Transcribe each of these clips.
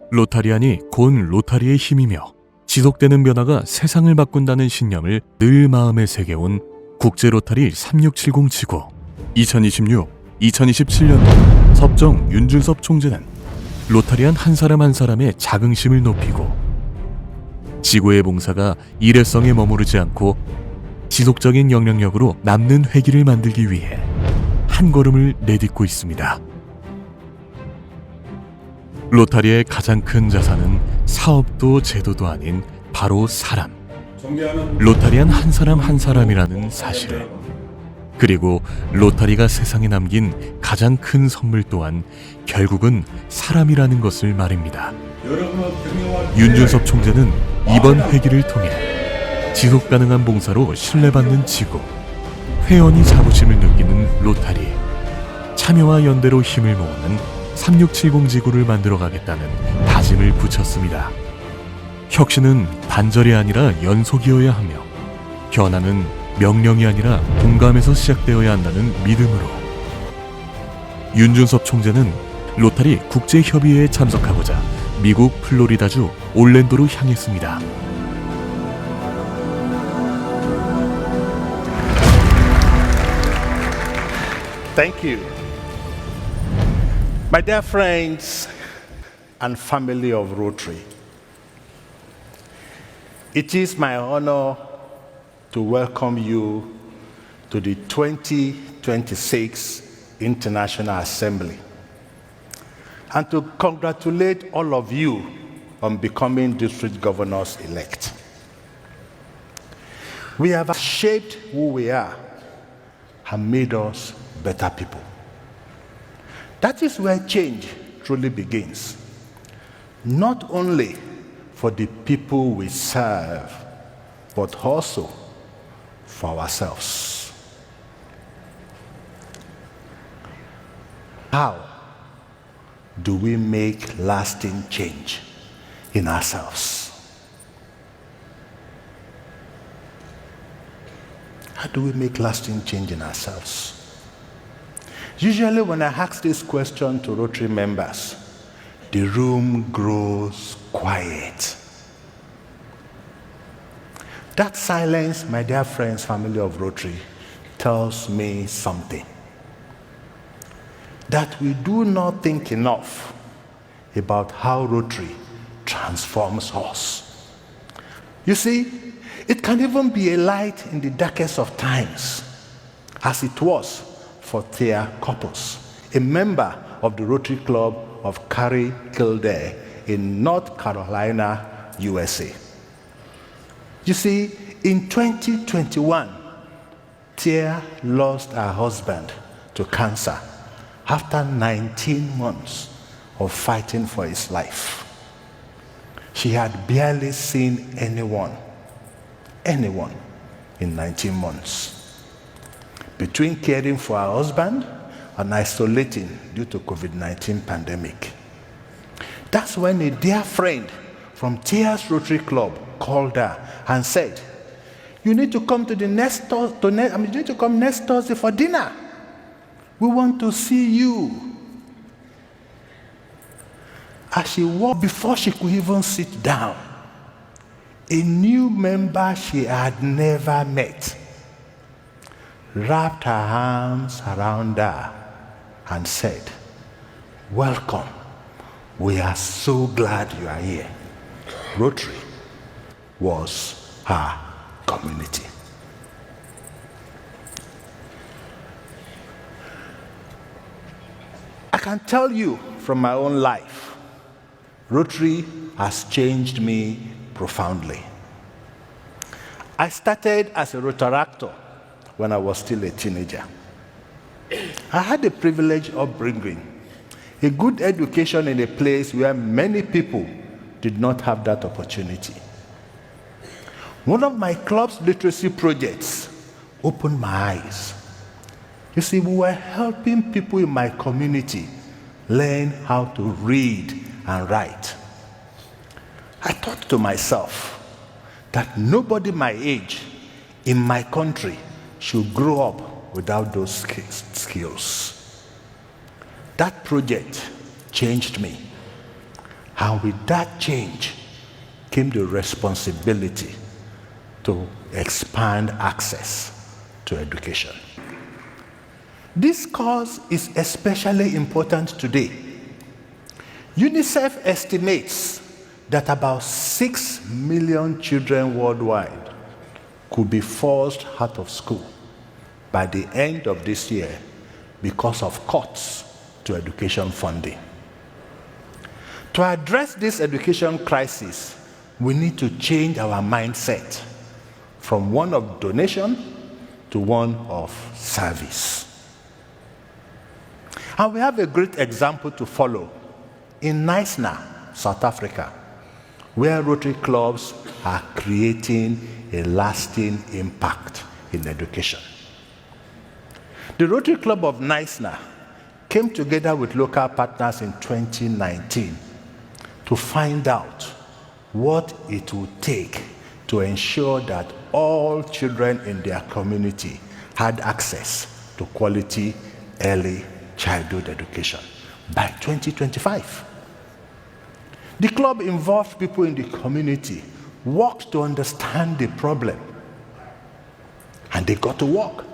로타리안이 곧 로타리의 힘이며 지속되는 변화가 세상을 바꾼다는 신념을 늘 마음에 새겨온 국제로타리 3670지구 2026-2027년도 섭정 윤준섭 총재는 로타리안 한 사람 한 사람의 자긍심을 높이고 지구의 봉사가 일회성에 머무르지 않고 지속적인 영향력으로 남는 회기를 만들기 위해 한 걸음을 내딛고 있습니다. 로타리의 가장 큰 자산은 사업도 제도도 아닌 바로 사람. 로타리안 한 사람 한 사람이라는 사실을, 그리고 로타리가 세상에 남긴 가장 큰 선물 또한 결국은 사람이라는 것을 말입니다. 윤준섭 총재는 이번 회기를 통해 지속가능한 봉사로 신뢰받는 지구, 회원이 자부심을 느끼는 로타리, 참여와 연대로 힘을 모으는 3670지구를 만들어가겠다는 다짐을 붙였습니다. 혁신은 단절이 아니라 연속이어야 하며 변화는 명령이 아니라 공감에서 시작되어야 한다는 믿음으로 윤준섭 총재는 로타리 국제협의회에 참석하고자 미국 플로리다주 올랜도로 향했습니다. Thank you. My dear friends and family of Rotary, it is my honor to welcome you to the 2026 International Assembly and to congratulate all of you on becoming district governors-elect. We have shaped who we are and made us better people. That is where change truly begins, not only for the people we serve, but also for ourselves. How do we make lasting change in ourselves? How do we make lasting change in ourselves? Usually when I ask this question to Rotary members, the room grows quiet. That silence, my dear friends, family of Rotary, tells me something. That we do not think enough about how Rotary transforms us. You see, it can even be a light in the darkest of times, as it was for Thea Couples, a member of the Rotary Club of Cary, Kildare in North Carolina, USA. You see, in 2021, Thea lost her husband to cancer after 19 months of fighting for his life. She had barely seen anyone in 19 months. Between caring for her husband and isolating due to COVID-19 pandemic. That's when a dear friend from Thea's Rotary Club called her and said, you need to come next Thursday for dinner. We want to see you. As she walked, before she could even sit down, a new member she had never met wrapped her arms around her and said, welcome, we are so glad you are here. Rotary was her community. I can tell you from my own life, Rotary has changed me profoundly. I started as a Rotaractor when I was still a teenager. I had a privileged upbringing, a good education in a place where many people did not have that opportunity. One of my club's literacy projects opened my eyes. You see, we were helping people in my community learn how to read and write. I thought to myself that nobody my age in my country should grow up without those skills. That project changed me. And with that change came the responsibility to expand access to education. This cause is especially important today. UNICEF estimates that about 6 million children worldwide could be forced out of school by the end of this year because of cuts to education funding. To address this education crisis, we need to change our mindset from one of donation to one of service. And we have a great example to follow in Knysna, South Africa, where Rotary clubs are creating a lasting impact in education. The Rotary Club of Knysna came together with local partners in 2019 to find out what it would take to ensure that all children in their community had access to quality early childhood education by 2025. The club involved people in the community, worked to understand the problem, and they got to work.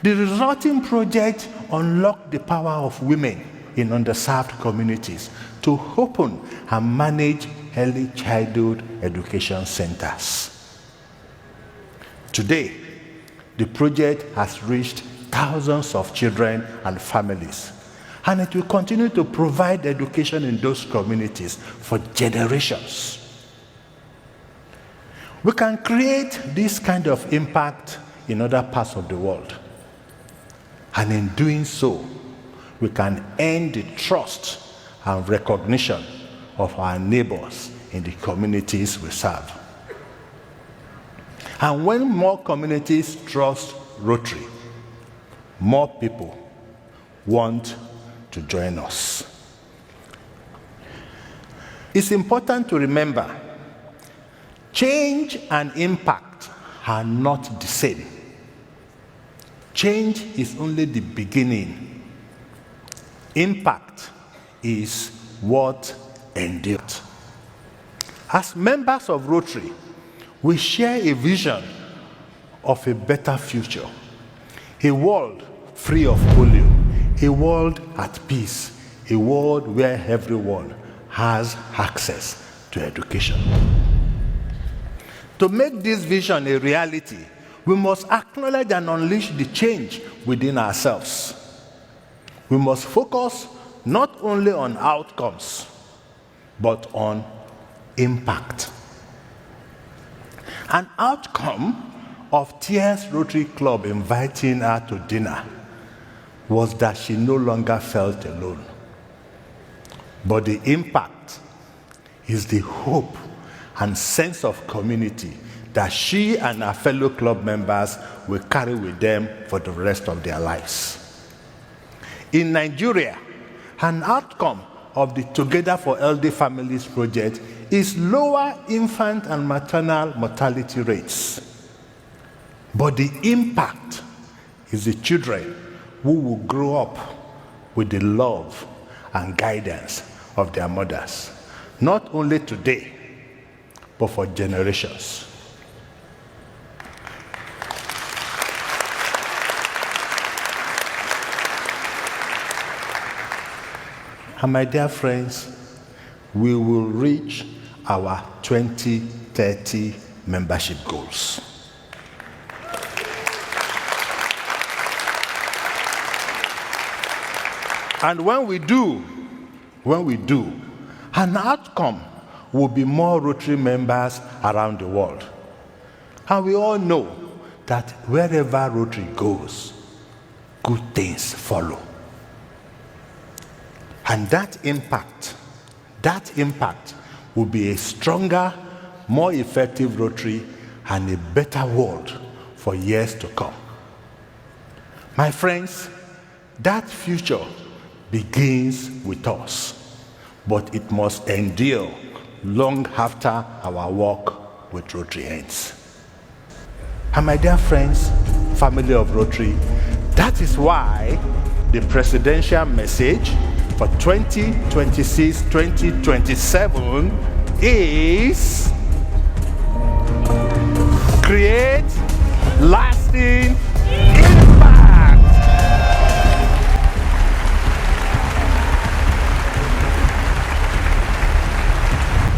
The resulting project unlocked the power of women in underserved communities to open and manage early childhood education centers. Today, the project has reached thousands of children and families, and it will continue to provide education in those communities for generations. We can create this kind of impact in other parts of the world, and in doing so, we can earn the trust and recognition of our neighbors in the communities we serve. And when more communities trust Rotary, more people want to join us. It's important to remember, change and impact are not the same. Change is only the beginning. Impact is what endures. As members of Rotary, we share a vision of a better future, a world free of polio, a world at peace, a world where everyone has access to education. To make this vision a reality, we must acknowledge and unleash the change within ourselves. We must focus not only on outcomes, but on impact. An outcome of Tia's Rotary Club inviting her to dinner was that she no longer felt alone. But the impact is the hope and sense of community that she and her fellow club members will carry with them for the rest of their lives. In Nigeria, an outcome of the Together for Elderly Families project is lower infant and maternal mortality rates. But the impact is the children who will grow up with the love and guidance of their mothers, not only today, but for generations. And my dear friends, we will reach our 2030 membership goals. And when we do, an outcome will be more Rotary members around the world. And we all know that wherever Rotary goes, good things follow. And that impact will be a stronger, more effective Rotary and a better world for years to come. My friends, that future begins with us, but it must endure long after our work with Rotary ends. And my dear friends, family of Rotary, that is why the presidential message for 2026-2027 is create lasting impact.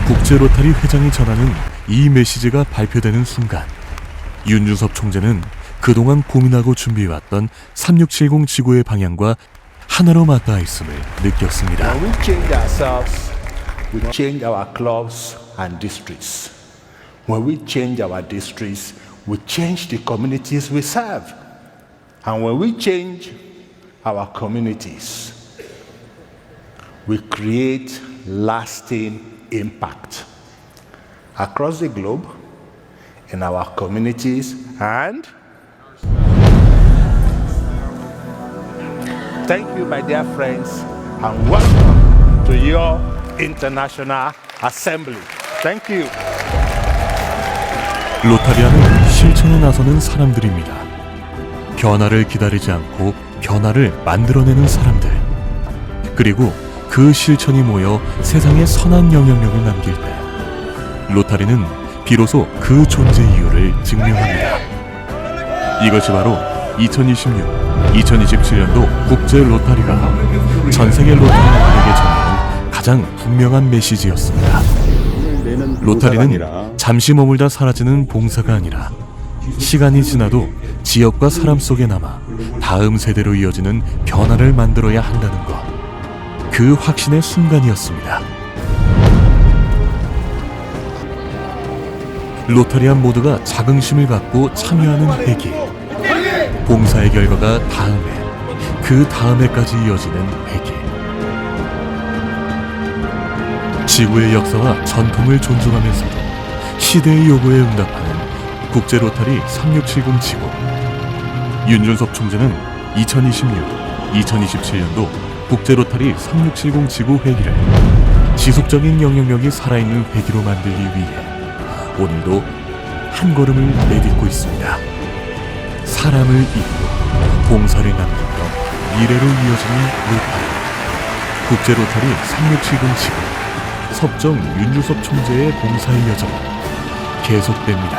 국제로타리 회장이 전하는 이 메시지가 발표되는 순간 윤준섭 총재는 그동안 고민하고 준비해왔던 3670 지구의 방향과 하나로 맞닿아 있음을 느꼈습니다. When we change ourselves, we change our clubs and districts. When we change our districts, we change the communities we serve. And when we change our communities, we create lasting impact across the globe, in our communities, and thank you, my dear friends, and welcome to your International Assembly. Thank you. 로타리아는 실천에 나서는 사람들입니다. 변화를 기다리지 않고 변화를 만들어내는 사람들. 그리고 그 실천이 모여 세상에 선한 영향력을 남길 때 로타리는 비로소 그 존재 이유를 증명합니다. 이것이 바로 2026-2027년도 국제 로타리가 전 세계 로타리아인에게 전하는 가장 분명한 메시지였습니다. 로타리는 잠시 머물다 사라지는 봉사가 아니라 시간이 지나도 지역과 사람 속에 남아 다음 세대로 이어지는 변화를 만들어야 한다는 것. 그 확신의 순간이었습니다. 로타리안 모두가 자긍심을 갖고 참여하는 회기. 봉사의 결과가 다음해, 그 다음해까지 이어지는 회기. 지구의 역사와 전통을 존중하면서도 시대의 요구에 응답하는 국제로타리 3670 지구. 윤준섭 총재는 2026-2027년도 국제로타리 3670 지구 회기를 지속적인 영향력이 살아있는 회기로 만들기 위해 오늘도 한 걸음을 내딛고 있습니다. 사람을 잇고 봉사를 남기며 미래를 이어지는 로타리. 국제로타리 3670 지구. 섭정 윤준섭 총재의 봉사의 여정은 계속됩니다.